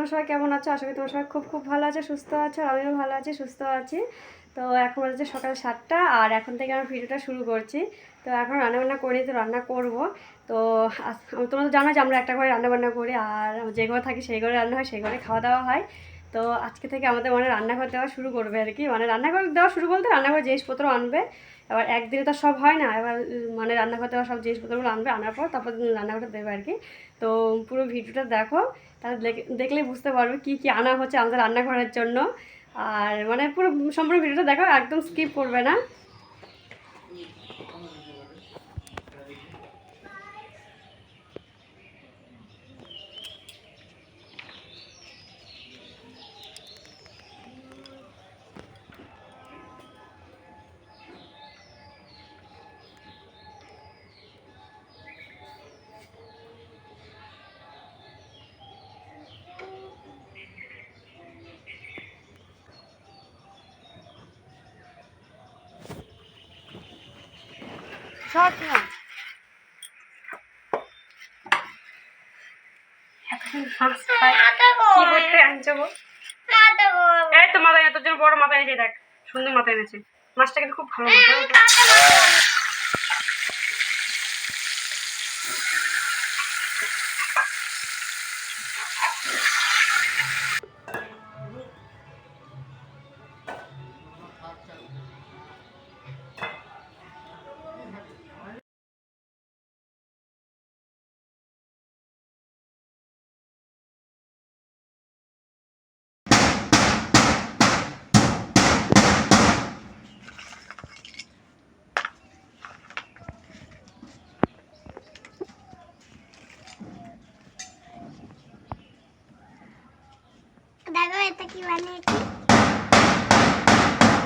তোমরা সবাই কেমন আছো? আশা করি তোমরা সবাই খুব খুব ভালো আছো, সুস্থ আছো। আমিও ভালো আছি, সুস্থ আছি। তো এখন বাজে সকাল 7টা, আর এখন থেকে আমরা ভিডিওটা শুরু করছি। তো এখন রান্নাবান্না করি, তো রান্না করব। তো তোমরা তো জানো যে আমরা একটা ঘরে রান্নাবান্না করি, আর যে ঘরে থাকি সেই ঘরে রান্না হয়, সেই ঘরে খাওয়া দাওয়া হয়। তো আজকে থেকে আমাদের মানে রান্নাঘর দেওয়া শুরু করবে আর কি, মানে রান্নাঘর দেওয়া শুরু বলতে রান্নাঘর জিনিসপত্র আনবে। এবার একদিনে তো সব হয় না, এবার মানে রান্নাঘর দেওয়া সব জিনিসপত্রগুলো আনবে, আনার পর তারপর রান্নাঘরটা দেবে আর কি। তো পুরো ভিডিওটা দেখো, তাহলে দেখলেই বুঝতে পারবে কী কী আনা হচ্ছে আমাদের রান্নাঘরের জন্য। আর মানে পুরো সম্পূর্ণ ভিডিওটা দেখো, একদম স্কিপ করবে না। এই তো মাথায় তোর জন্য বড় মাথায় এনেছে, দেখ সুন্দর মাথায় এনেছে। মাছটা কিন্তু খুব ভালো।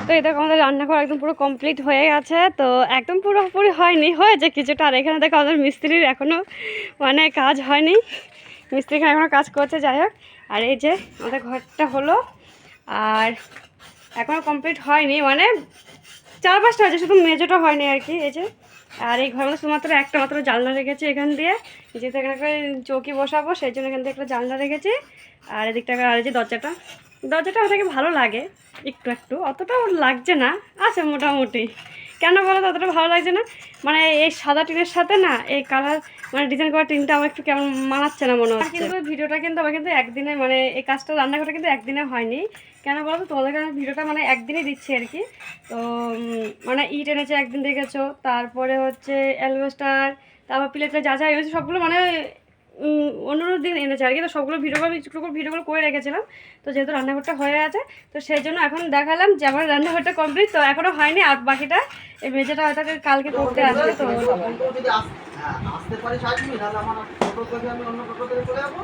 তো এই দেখো আমাদের রান্নাঘর একদম পুরো কমপ্লিট হয়ে গেছে। তো একদম পুরোপুরি হয়নি, হয়েছে কিছুটা। আর এখানে দেখো আমাদের মিস্ত্রির এখনও মানে কাজ হয়নি, মিস্ত্রি এখানে এখনও কাজ করছে। যাই হোক, আর এই যে আমাদের ঘরটা হলো, আর এখনও কমপ্লিট হয়নি, মানে 4-5টা হয়েছে, শুধু মেজোটা হয়নি আর কি। এই যে, আর এই ঘরের মধ্যে শুধুমাত্র একটা মাত্র জানলা রেখেছি এখান দিয়ে, যেহেতু এখানে করে চৌকি বসাবো সেই জন্য এখান থেকে একটা জানলা রেখেছি। আর এদিকটা আর এই যে দরজাটা ওটাকে ভালো লাগে একটু একটু, অতটাও লাগছে না, আছে মোটামুটি। কেন বলো তো অতটা ভালো লাগছে না, মানে এই সাদা টিনের সাথে না এই কালার মানে ডিজাইন করা টিনটা আমার একটু কেমন মানাচ্ছে না মনে হচ্ছে। কিন্তু ভিডিওটা কিন্তু আমার কিন্তু একদিনে, মানে এই কাজটা রান্নাঘরটা কিন্তু একদিনে হয়নি। কেন বলো তো, তোমাদেরকে আমি ভিডিওটা মানে একদিনই দিচ্ছি আর কি। তো মানে ইট এনেছে একদিন দেখেছো, তারপরে হচ্ছে অ্যালবেস্টার, তারপর প্লেটে যা যা এনেছে সবগুলো মানে অন্য দিন এনেছে আর কি। তো সবগুলো ভিডিওগুলো করে রেখেছিলাম। তো যেহেতু রান্নাঘরটা হয়ে আছে, তো সেই জন্য এখন দেখালাম যে আমার রান্নাঘরটা কমপ্লিট। তো এখনও হয়নি, আর বাকিটা এই মেঝেটা হয়তো কালকে করতে আসবে। তো আসতে পারি সাজবি, নাহলে আমার টোটো থেকে আমি অন্য টোটো থেকে চলে যাবো।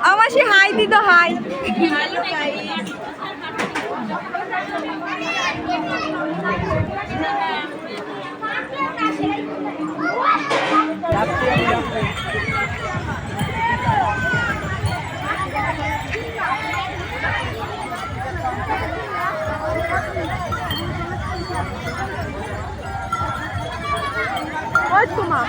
আমার সে হাই দিত হাই। তোমার